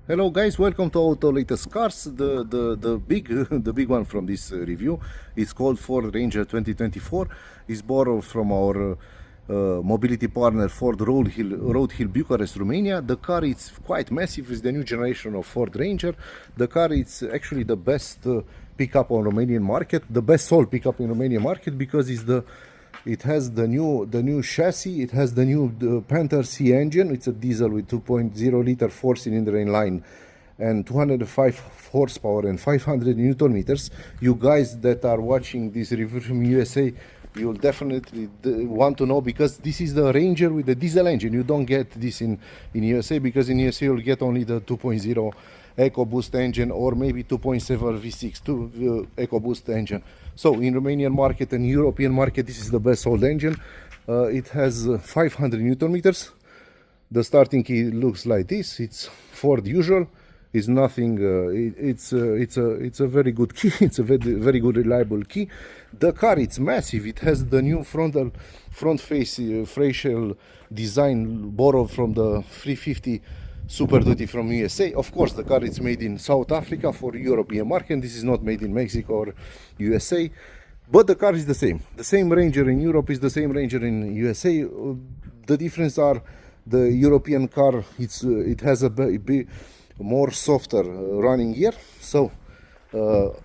Hello guys, welcome to Autolatest Cars. The big the big one from this review is called Ford Ranger 2024. It's borrowed from our mobility partner Ford Road Hill Bucharest, Romania. The car is quite massive. It's the new generation of Ford Ranger. The car is actually the best pickup on Romanian market, the best sold pickup in Romanian market, because it has the new chassis. It has the new Panther C engine. It's a diesel with 2.0 liter 4-cylinder inline and 205 horsepower and 500 Newton meters. You guys that are watching this review from USA, you'll definitely want to know, because this is the Ranger with the diesel engine. You don't get this in USA, because in USA you'll get only the 2.0 EcoBoost engine, or maybe 2.7 V6 EcoBoost engine. So in Romanian market and European market, this is the best sold engine. It has 500 Newton meters. The starting key looks like this. It's Ford usual. It's nothing. It's a very good key. It's a very good reliable key. The car, it's massive. It has the new front face facial design borrowed from the 350 Super Duty from USA. Of course, the car is made in South Africa for European market. This is not made in Mexico or USA, but the car is the same. The same Ranger in Europe is the same Ranger in USA. The difference are the European car. It has a bit more softer running gear. So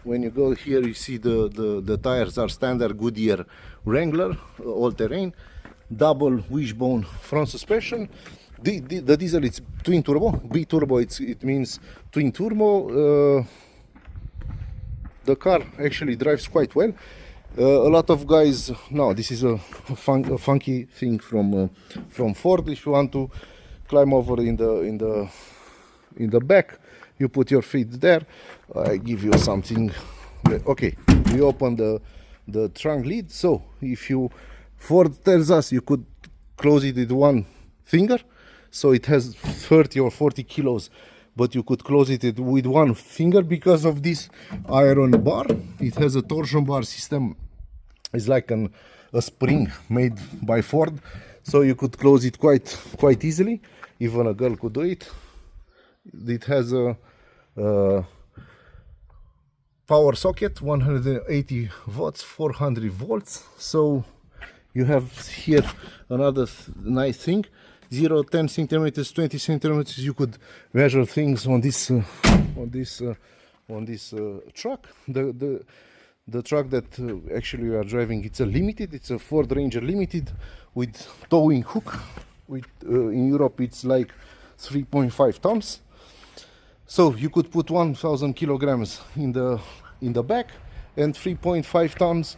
when you go here, you see the tires are standard Goodyear Wrangler all-terrain, double wishbone front suspension. The diesel, it's twin turbo. B turbo, it means twin turbo. The car actually drives quite well. A lot of guys, no, this is a funky thing from Ford. If you want to climb over in the back, you put your feet there. I give you something. Okay, we open the trunk lid. So if Ford tells us you could close it with one finger. So it has 30 or 40 kilos, but you could close it with one finger because of this iron bar. It has a torsion bar system. It's like a spring made by Ford, so you could close it quite easily. Even a girl could do it. It has a power socket, 180 watts, 400 volts. So you have here another nice thing. 0, 10 centimeters, 20 centimeters. You could measure things on this truck. The truck that actually we are driving, it's a limited. It's a Ford Ranger limited with towing hook. In Europe, it's like 3.5 tons. So you could put 1,000 kilograms in the back and 3.5 tons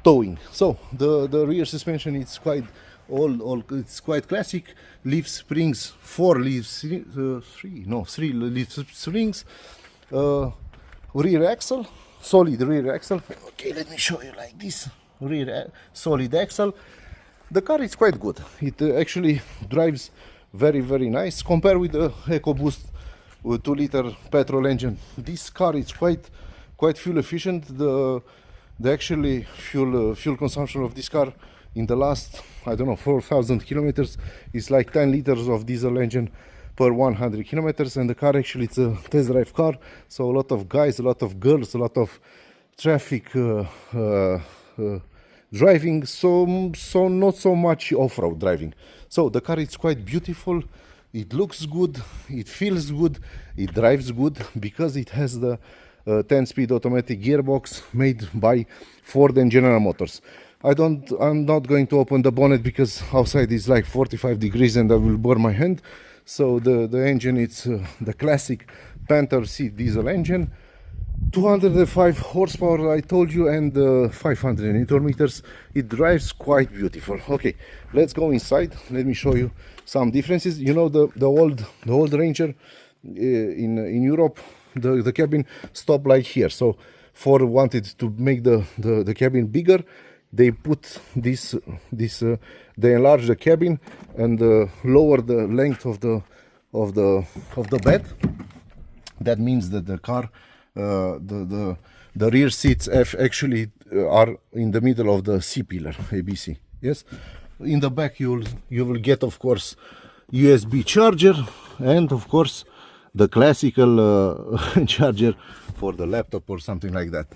towing. So the rear suspension, it's quite. It's quite classic. Leaf springs, 4 leaf three leaf springs. Rear axle, solid rear axle. Okay, let me show you like this. Solid axle. The car is quite good. It actually drives very nice compared with the EcoBoost with 2-liter petrol engine. This car is quite fuel efficient. The actually fuel consumption of this car in the last, I don't know, 4,000 kilometers is like 10 liters of diesel engine per 100 kilometers. And the car actually, it's a test drive car, so a lot of guys, a lot of girls, a lot of traffic driving, so not so much off-road driving. So the car is quite beautiful. It looks good, it feels good, it drives good, because it has the 10-speed automatic gearbox made by Ford and General Motors. I'm not going to open the bonnet because outside is like 45 degrees and I will burn my hand. So the engine, it's the classic Panther C diesel engine, 205 horsepower, I told you, and 500 Newton meters. It drives quite beautiful. Okay, let's go inside. Let me show you some differences. You know, the old Ranger in Europe, the cabin stopped like here. So Ford wanted to make the cabin bigger. They put they enlarge the cabin and lower the length of the bed. That means that the car, the rear seats actually are in the middle of the C pillar, ABC. Yes, in the back you will get, of course, USB charger, and of course the classical charger for the laptop or something like that.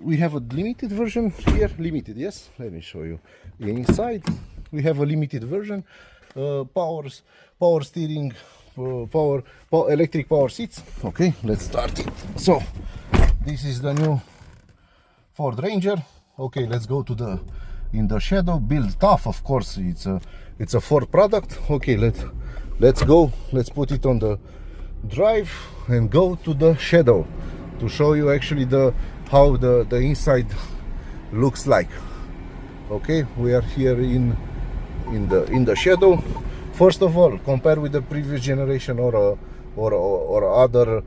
We have a limited version here. Limited, yes. Let me show you. Inside we have a limited version. Power steering, electric power seats. Okay, let's start it. So this is the new Ford Ranger. Okay, let's go to the in the shadow. Build tough, of course. It's a Ford product. Okay, let's go. Let's put it on the drive and go to the shadow to show you actually how the inside looks like. Okay, we are here in the shadow. First of all, compare with the previous generation or other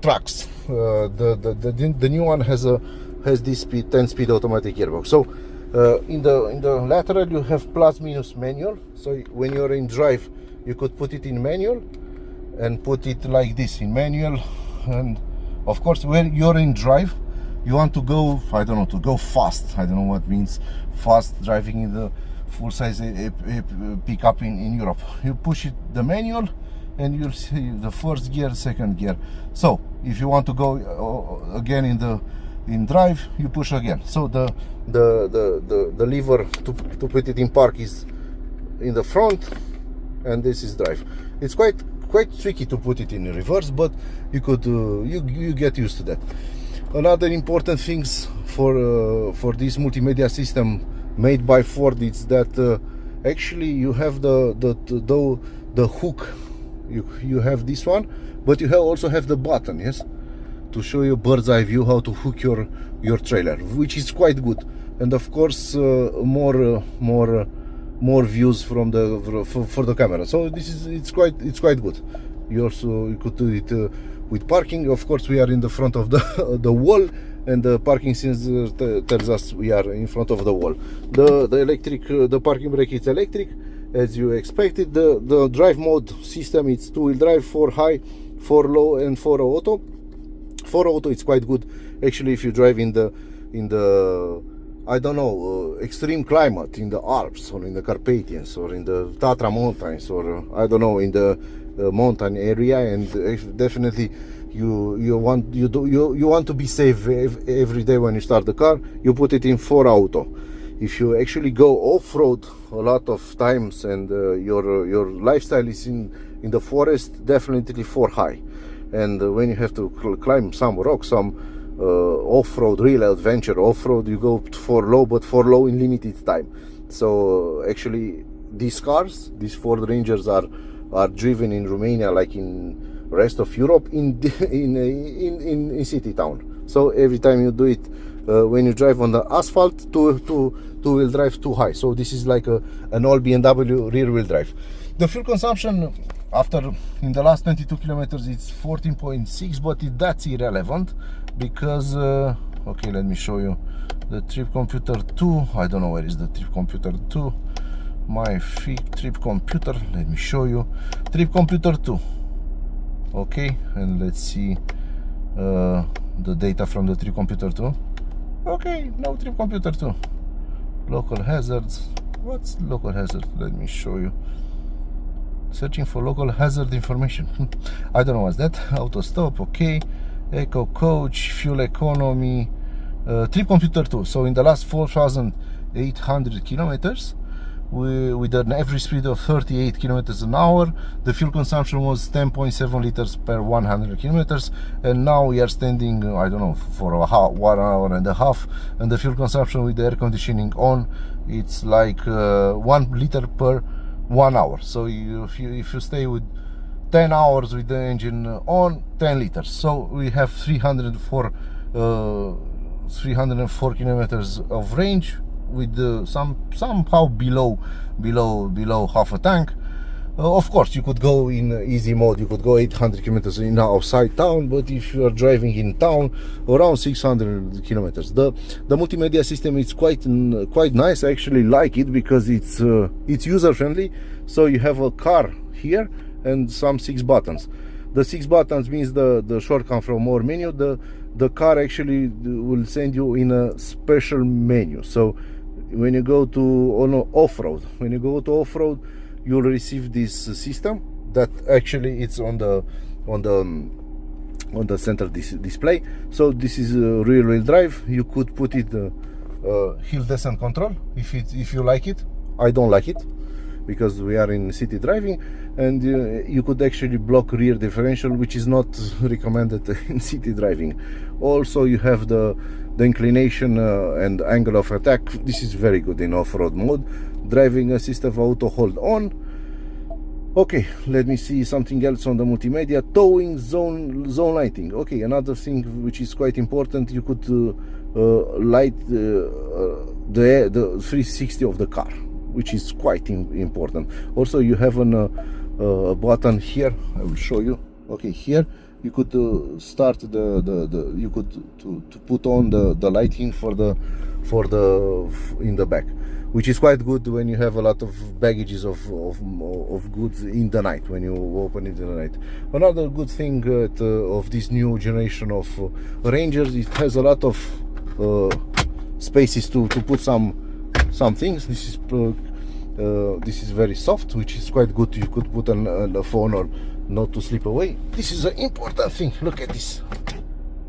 trucks. The new one has this 10-speed automatic gearbox. So in the lateral you have plus minus manual. So when you're in drive, you could put it in manual and put it like this in manual. And of course, when you're in drive, you want to go, I don't know, to go fast. I don't know what means fast driving in the full-size pickup in Europe. You push it the manual and you'll see the first gear, second gear. So if you want to go again in drive, you push again. So the lever to put it in park is in the front, and this is drive. It's quite tricky to put it in reverse, but you could you get used to that. Another important things for this multimedia system made by Ford is that actually you have the hook. You have this one, but you also have the button, yes, to show you bird's eye view how to hook your trailer, which is quite good. And of course more views from for the camera. So it's quite good. You could do it with parking. Of course, we are in the front of the wall, and the parking sensor tells us we are in front of the wall. The parking brake is electric, as you expected. The drive mode system, it's 2-wheel drive, 4 high, 4 low, and 4 auto. 4 auto is quite good actually if you drive in the I don't know, extreme climate in the Alps or in the Carpathians or in the Tatra mountains, or I don't know, in the mountain area. And definitely you want to be safe every day when you start the car. You put it in 4 auto. If you actually go off-road a lot of times and your lifestyle is in the forest, definitely 4 high. And when you have to climb some rock, some off-road, real adventure off-road, you go for low, but for low in limited time. So actually these cars, these Ford Rangers, are driven in Romania like in rest of Europe in city town. So every time you do it, when you drive on the asphalt, two-wheel drive too high. So this is like an old BMW rear-wheel drive. The fuel consumption in the last 22 kilometers, it's 14.6, but that's irrelevant because okay, let me show you the trip computer 2. I don't know where is the trip computer 2. My trip computer, let me show you trip computer 2. Okay, and let's see the data from the trip computer 2. Okay, no trip computer 2. Local hazards. What's local hazard? Let me show you. Searching for local hazard information. I don't know what's that. Auto stop, okay. Eco coach, fuel economy, trip computer 2. So in the last 4,800 kilometers, with an average speed of 38 kilometers an hour, the fuel consumption was 10.7 liters per 100 kilometers, and now we are standing, I don't know, for 1 hour and a half, and the fuel consumption with the air conditioning on, it's like 1 liter per 1 hour. So if you stay with 10 hours with the engine on, 10 liters. So we have 304 kilometers of range with somehow below half a tank. Of course, you could go in easy mode. You could go 800 kilometers in outside town, but if you are driving in town, around 600 kilometers. The multimedia system is quite nice. I actually like it because it's user friendly. So you have a car here and some 6 buttons. The 6 buttons means the shortcut from more menu. The car actually will send you in a special menu. So when you go to off-road, you'll receive this system that actually it's on the center display. So this is rear wheel drive. You could put it hill descent control if you like it. I don't like it because we are in city driving, and you could actually block rear differential, which is not recommended in city driving. Also, you have the inclination and angle of attack. This is very good in off-road mode. Driving assistive auto hold on. Okay, let me see something else on the multimedia. Towing, zone lighting. Okay, another thing which is quite important, you could light the 360 of the car, which is quite important. Also, you have a button here. I will show you. Okay, here you could start you could to put on the lighting for the in the back, which is quite good when you have a lot of baggages of goods in the night, when you open it in the night. Another good thing of this new generation of Rangers, it has a lot of spaces to put some things. This is very soft, which is quite good. You could put a phone or not to slip away. This is an important thing. Look at this.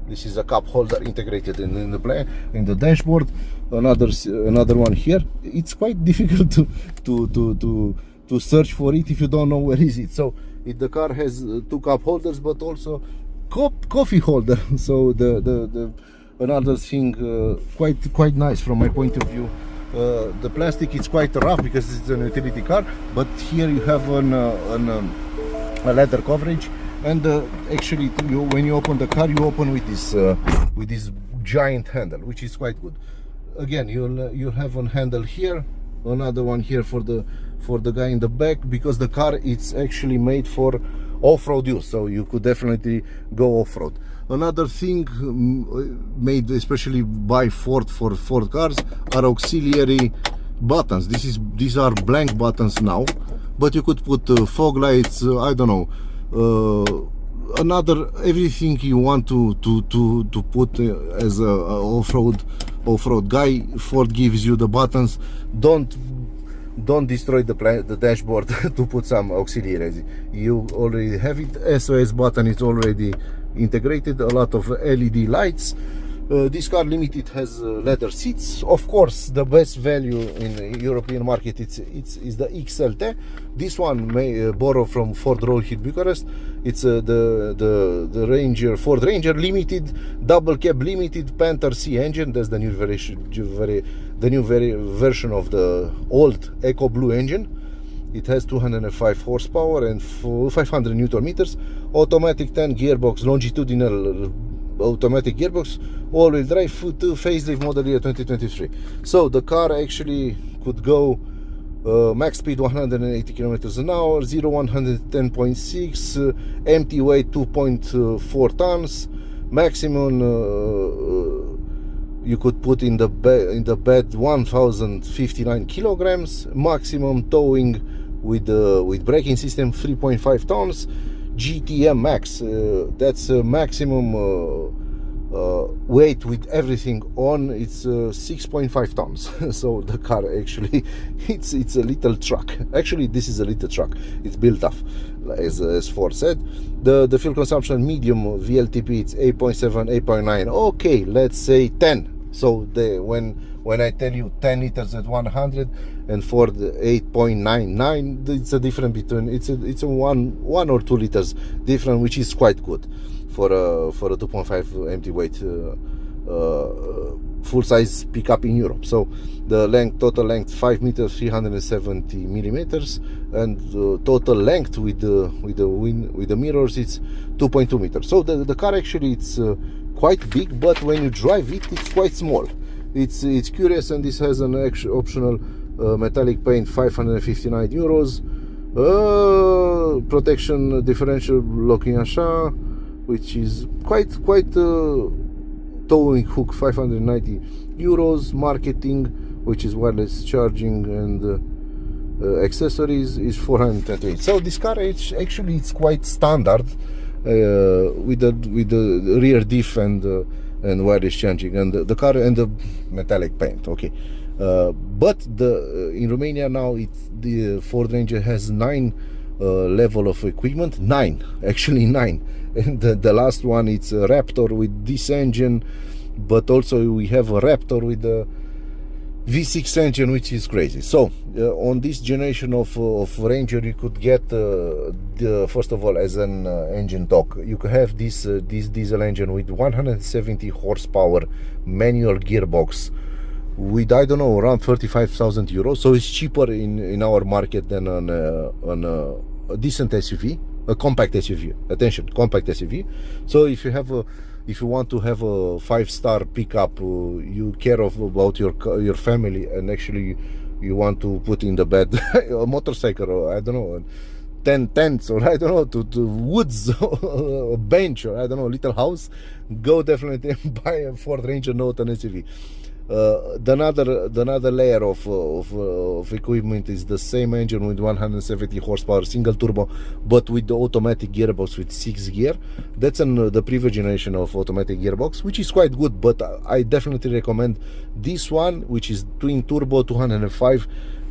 This is a cup holder integrated in the dashboard. Another one here. It's quite difficult to search for it if you don't know where is it. So the car has two cup holders, but also coffee holder. So another thing quite nice from my point of view. The plastic is quite rough because it's an utility car, but here you have a leather coverage. And actually, when you open the car, you open with this giant handle, which is quite good. Again, you'll have one handle here, another one here for the guy in the back, because the car is actually made for off-road use, so you could definitely go off-road. Another thing made especially by Ford for Ford cars are auxiliary buttons. These are blank buttons now, but you could put fog lights. I don't know. Everything you want to put as a off-road guy. Ford gives you the buttons. Don't destroy the dashboard to put some auxiliaries. You already have it. SOS button is already integrated. A lot of LED lights. This car limited has leather seats. Of course, the best value in the European market is the XLT. This one may borrow from Ford Roll Hill Bucharest. It's the Ranger, Ford Ranger Limited, double cab limited Panther C engine. That's the new version of the old EcoBlue engine. It has 205 horsepower and 500 Newton meters. Automatic 10 gearbox, longitudinal automatic gearbox, all-wheel drive, facelift model year 2023. So the car actually could go max speed 180 kilometers an hour, 0 110.6, empty weight 2.4 tons, maximum you could put in the bed 1059 kilograms, maximum towing with braking system 3.5 tons. GTM max, that's maximum weight with everything on. It's 6.5 tons. So the car actually it's a little truck. Actually, this is a little truck. It's built up, as Ford said. The fuel consumption medium WLTP, it's 8.7, 8.9. Okay, let's say 10. So when I tell you 10 liters at 100 and Ford 8.99, it's a difference between it's a 1 or 2 liters different, which is quite good for a 2.5 empty weight full size pickup in Europe. So the total length 5 meters 370 millimeters, and total length with the mirrors it's 2.2 meters. So the car actually it's quite big, but when you drive it, it's quite small. It's curious, and this has an optional metallic paint, 559 euros. Protection differential locking așa, which is quite towing hook, 590 euros. Marketing, which is wireless charging and accessories, is 428. So this car actually it's quite standard with the rear diff and wireless charging, and the car and the metallic paint. Okay, But in Romania now the Ford Ranger has 9 level of equipment, 9 actually 9, and the last one it's a Raptor with this engine, but also we have a Raptor with the V6 engine, which is crazy. So on this generation of Ranger, you could get first of all, as an engine talk, you could have this diesel engine with 170 horsepower manual gearbox with, I don't know, around 35,000 euros. So it's cheaper in our market than on a decent SUV, a compact SUV. Attention, compact SUV. So if you want to have a 5-star pickup, you care about your family, and actually you want to put in the bed a motorcycle, or I don't know, 10 tents, or I don't know, to woods, a bench, or I don't know, a little house, go definitely and buy a Ford Ranger, not an SUV. The another layer of equipment is the same engine with 170 horsepower single turbo, but with the automatic gearbox with 6 gear. That's the previous generation of automatic gearbox, which is quite good, but I definitely recommend this one, which is twin turbo 205,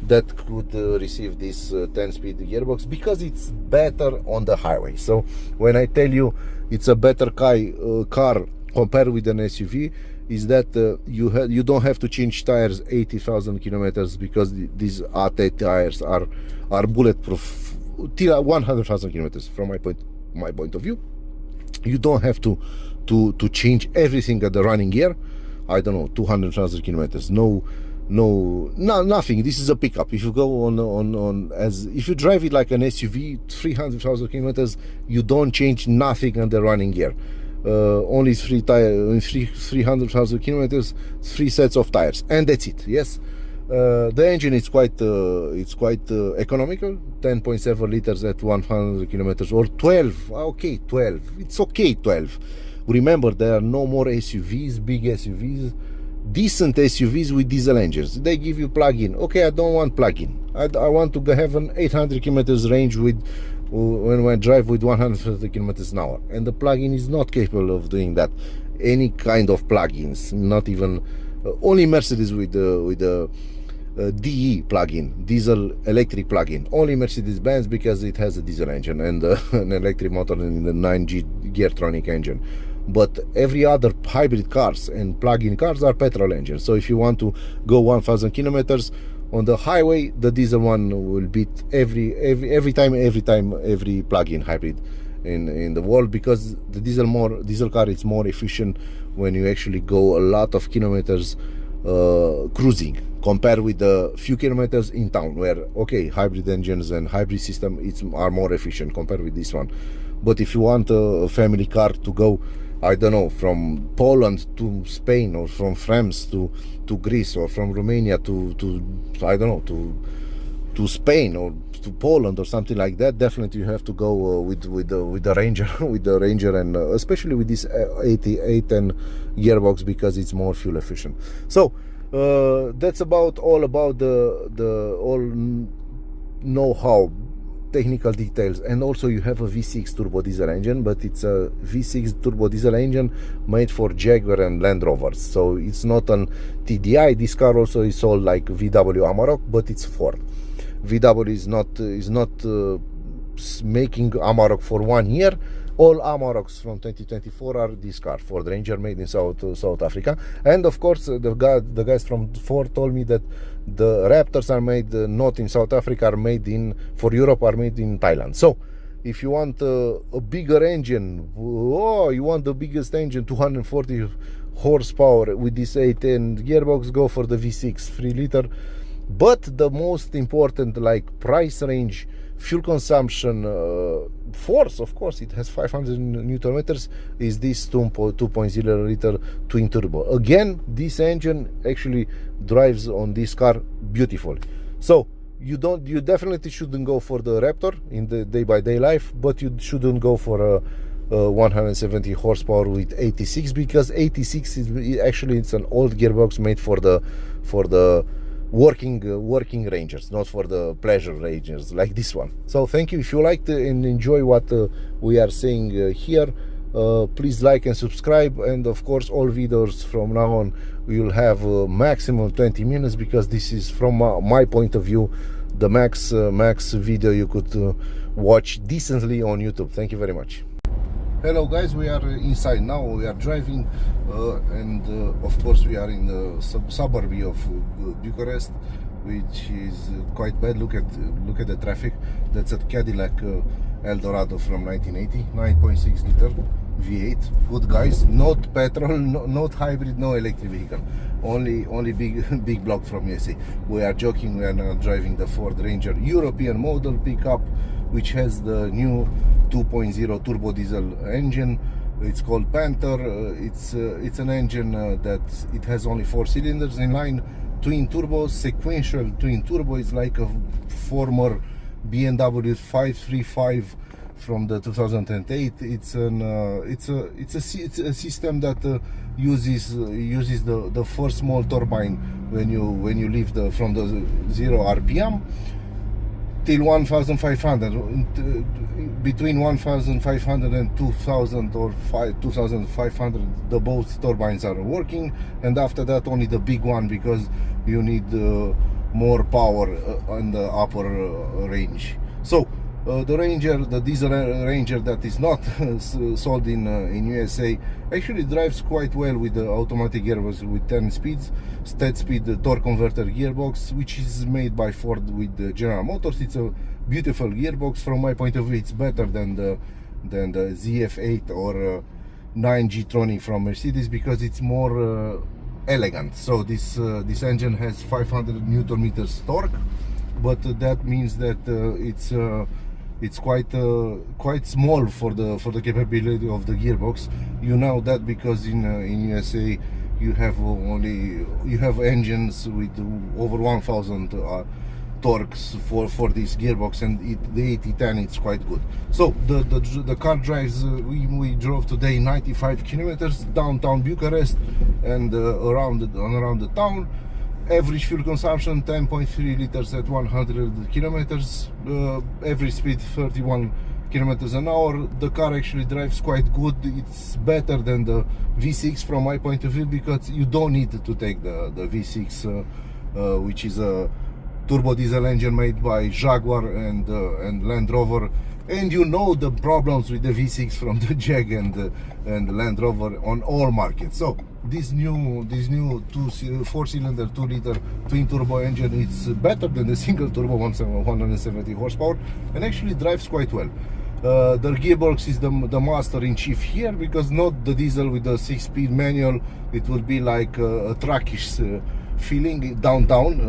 that could receive this 10-speed gearbox, because it's better on the highway. So when I tell you it's a better car compared with an SUV, is that you don't have to change tires 80,000 kilometers, because these AT tires are bulletproof till 100,000 kilometers. From my point of view, you don't have to change everything at the running gear. I don't know, 200,000 kilometers. Nothing. This is a pickup. If you go if you drive it like an SUV, 300,000 kilometers, you don't change nothing on the running gear. Only 300,000 kilometers, 3 sets of tires, and that's it. Yes, the engine is quite economical, 10.7 liters at 100 kilometers, or 12. Okay, 12. It's okay, 12. Remember, there are no more SUVs, big SUVs, decent SUVs with diesel engines. They give you plug-in. Okay, I don't want plug-in. I want to have an 800 kilometers range when I drive with 150 kilometers an hour, and the plug-in is not capable of doing that. Any kind of plug-ins, not even only Mercedes with the DE plug-in, diesel electric plug-in. Only Mercedes-Benz, because it has a diesel engine and an electric motor in the 9G Geartronic engine. But every other hybrid cars and plug-in cars are petrol engines. So if you want to go 1,000 kilometers on the highway, the diesel one will beat every time every plug-in hybrid in the world, because the diesel car is more efficient when you actually go a lot of kilometers cruising, compared with the few kilometers in town, where okay, hybrid engines and hybrid system are more efficient compared with this one. But if you want a family car to go, I don't know, from Poland to Spain, or from France to Greece, or from Romania to I don't know, to Spain or to Poland or something like that, definitely you have to go with the Ranger, with the Ranger, and especially with this AT10 gearbox, because it's more fuel efficient. So that's all about the know-how, technical details. And also you have a V6 turbo diesel engine, but it's a V6 turbo diesel engine made for Jaguar and Land Rovers, so it's not an TDI. This car also is sold like VW Amarok, but it's Ford. VW is not making Amarok for 1 year. All Amaroks from 2024 are this car, Ford Ranger, made in South Africa. And of course, the guys from Ford told me that the Raptors are made not in South Africa, are made for Europe, are made in Thailand. So if you want a bigger engine, you want the biggest engine, 240 horsepower with this AT10 gearbox, go for the V6 3 liter. But the most important, like price range, fuel consumption, force, of course, it has 500 Newton meters, is this 2.0 liter twin turbo. Again, this engine actually drives on this car beautifully. So you definitely shouldn't go for the Raptor in the day-by-day life, but you shouldn't go for a 170 horsepower with 86, because 86 is actually, it's an old gearbox made for the working Rangers, not for the pleasure Rangers like this one. So thank you. If you liked and enjoy what we are saying here, please like and subscribe, and of course all videos from now on will have maximum 20 minutes, because this is from my point of view the max video you could watch decently on YouTube. Thank you very much. Hello guys, we are inside now. We are driving and of course we are in the suburb of Bucharest, which is quite bad. Look at the traffic. That's a Cadillac Eldorado from 1980, 9.6 liter V8. Good guys, not petrol, not hybrid, no electric vehicle, only big block from USA. We are joking, we are now driving the Ford Ranger European model pickup, which has the new 2.0 turbo diesel engine. It's called Panther. It's an engine that it has only 4 cylinders, inline twin turbo, sequential twin turbo. Is like a former BMW 535 from the 2008. It's a system that uses the first small turbine when you leave from the 0 RPM till 1,500. Between 1,500 and 2,000 or 2,500, the both turbines are working, and after that only the big one, because you need more power on the upper range. So the Ranger, the diesel Ranger that is not sold in USA, actually drives quite well with the automatic gearbox with 10 speeds, stat speed torque converter gearbox, which is made by Ford with General Motors. It's a beautiful gearbox. From my point of view, it's better than the ZF8 or 9G Tronic from Mercedes, because it's more elegant. So this engine has 500 Newton meters torque, but that means that it's quite small for the capability of the gearbox. You know that because in USA you have engines with over 1,000 torques for this gearbox, and the AT10 it's quite good. So the car drives. We drove today 95 kilometers downtown Bucharest and around the town. Average fuel consumption 10.3 liters at 100 kilometers. Average speed 31 kilometers an hour. The car actually drives quite good. It's better than the V6 from my point of view, because you don't need to take the V6, which is a turbo diesel engine made by Jaguar and Land Rover. And you know the problems with the V6 from the Jag and Land Rover on all markets. So this new 4-cylinder 2-liter twin turbo engine, it's better than the single turbo 170 horsepower, and actually drives quite well. The gearbox is the master in chief here, because not the diesel with the 6-speed manual. It will be like a truckish feeling downtown,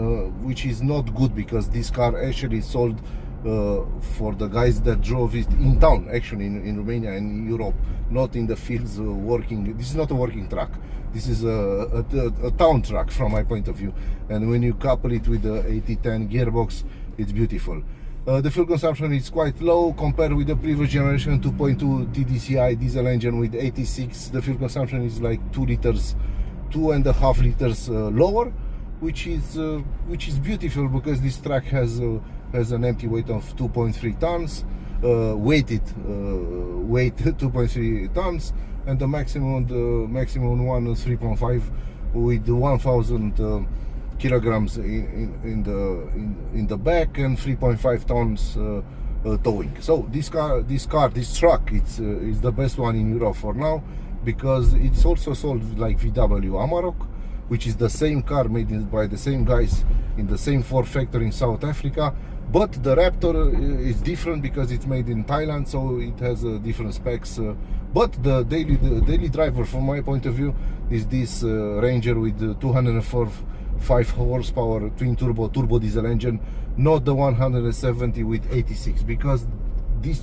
which is not good, because this car actually sold for the guys that drove it in town, actually in Romania and Europe, not in the fields working. This is not a working truck. This is a town truck from my point of view. And when you couple it with the AT10 gearbox, it's beautiful. The fuel consumption is quite low compared with the previous generation 2.2 TDCi diesel engine with 86. The fuel consumption is like 2.5 liters lower, which is beautiful, because this truck has an empty weight of 2.3 tons, weight 2.3 tons, and the maximum one is 3.5 with 1,000 kilograms in the back and 3.5 tons towing. So this truck, it's the best one in Europe for now, because it's also sold like VW Amarok, which is the same car made by the same guys in the same Ford factory in South Africa. But the Raptor is different because it's made in Thailand, so it has different specs. But the daily driver, from my point of view, is this Ranger with 205 horsepower twin turbo diesel engine, not the 170 with 86, because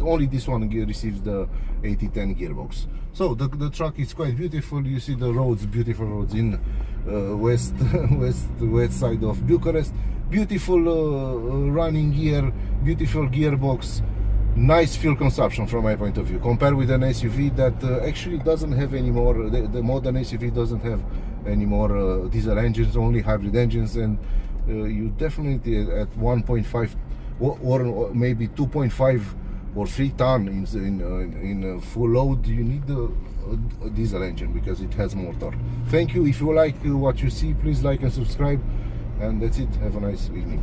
only this one receives the AT10 gearbox. So the truck is quite beautiful. You see the roads, beautiful roads in west side of Bucharest. Beautiful running gear, beautiful gearbox, nice fuel consumption from my point of view, compared with an SUV that actually doesn't have any more. The modern SUV doesn't have any more diesel engines, only hybrid engines, and you definitely at 1.5 or maybe 2.5 or 3 ton in full load, you need a diesel engine because it has more torque. Thank you. If you like what you see, please like and subscribe, and that's it. Have a nice evening.